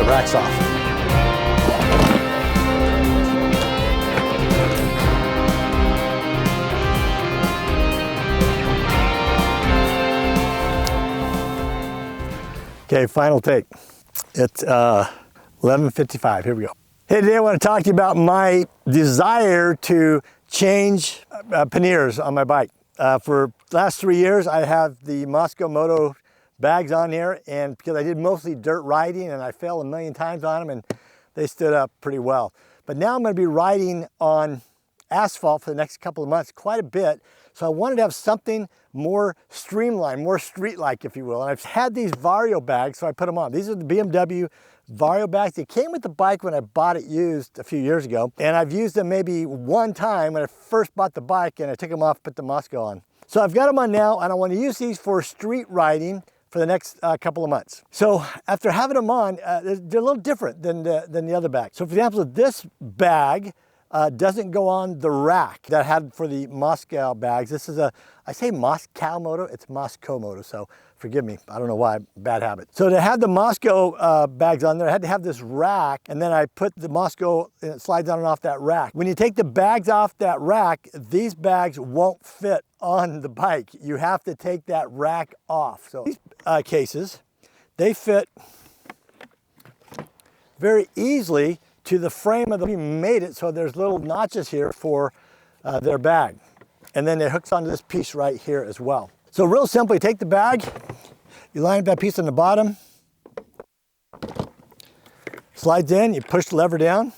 the racks off. Okay, final take. It's 11:55, here we go. Hey, today I want to talk to you about my desire to change panniers on my bike. For the last 3 years, I have the Moscow Moto bags on here, and because I did mostly dirt riding and I fell a million times on them and they stood up pretty well. But now I'm going to be riding on asphalt for the next couple of months quite a bit, so I wanted to have something more streamlined, more street-like, if you will. And I've had these Vario bags, so I put them on. These are the BMW Vario bags. They came with the bike when I bought it used a few years ago, and I've used them maybe one time when I first bought the bike, and I took them off, put the Moscow on. So I've got them on now, and I want to use these for street riding for the next couple of months. So after having them on, they're a little different than the other bag. So for example, this bag doesn't go on the rack that I had for the Moscow bags. This is I say Moscow Moto, it's Moscow Moto, so forgive me, I don't know why, bad habit. So to have the Moscow bags on there, I had to have this rack, and then I put the Moscow, and it slides on and off that rack. When you take the bags off that rack, these bags won't fit on the bike. You have to take that rack off. So these cases, they fit very easily to the frame of the, we made it so there's little notches here for their bag. And then it hooks onto this piece right here as well. So real simply, take the bag, you line up that piece on the bottom, slides in, you push the lever down,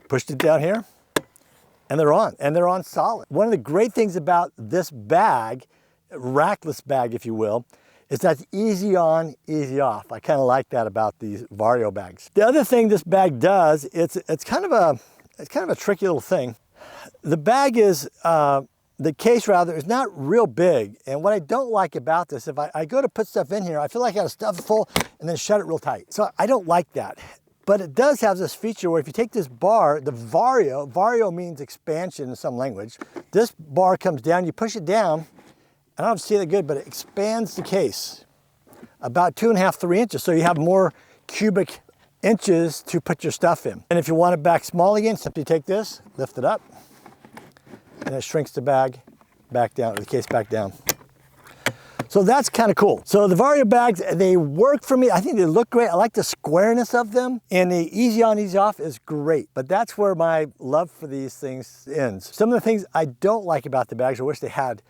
pushed it down here, and they're on solid. One of the great things about this bag, rackless bag if you will, is that's easy on, easy off. I kind of like that about these Vario bags. The other thing this bag does, it's kind of a tricky little thing. The bag is, the case rather, is not real big. And what I don't like about this, if I go to put stuff in here, I feel like I gotta stuff it full and then shut it real tight. So I don't like that. But it does have this feature where if you take this bar, the Vario means expansion in some language. This bar comes down, you push it down, I don't see that good, but it expands the case about 2.5, 3 inches. So you have more cubic inches to put your stuff in. And if you want it back small again, simply take this, lift it up, and it shrinks the bag back down, the case back down. So that's kind of cool. So the Vario bags, they work for me. I think they look great. I like the squareness of them, and the easy on, easy off is great. But that's where my love for these things ends. Some of the things I don't like about the bags, I wish they had.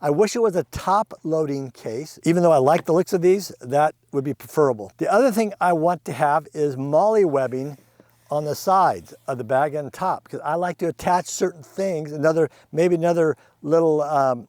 I wish it was a top loading case. Even though I like the looks of these, that would be preferable. The other thing I want to have is MOLLE webbing on the sides of the bag and the top, because I like to attach certain things, maybe another little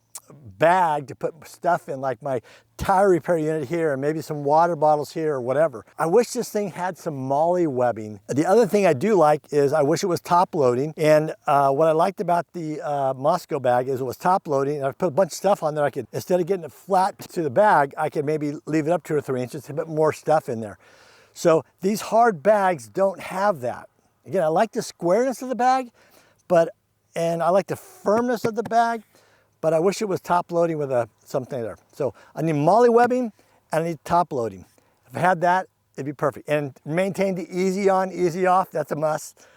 bag to put stuff in, like my tire repair unit here, and maybe some water bottles here or whatever. I wish this thing had some MOLLE webbing. The other thing I do like is I wish it was top loading. And what I liked about the Moscow bag is it was top loading. And I put a bunch of stuff on there. I could, instead of getting it flat to the bag, I could maybe leave it up 2 or 3 inches to put more stuff in there. So these hard bags don't have that. Again, I like the squareness of the bag, and I like the firmness of the bag, but I wish it was top loading with something there. So I need MOLLE webbing and I need top loading. If I had that, it'd be perfect. And maintain the easy on, easy off, that's a must.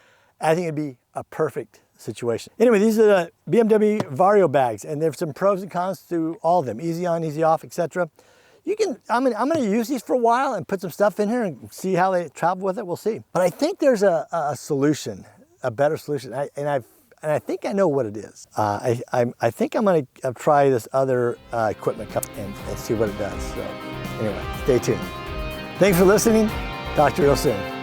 I think it'd be a perfect situation. Anyway, these are the BMW Vario bags, and there's some pros and cons to all of them. Easy on, easy off, etc. I'm gonna use these for a while and put some stuff in here and see how they travel with it, we'll see. But I think there's a solution, a better solution, and I think I know what it is. I think I'm gonna try this other equipment and see what it does. So anyway, stay tuned. Thanks for listening. Talk to you real soon.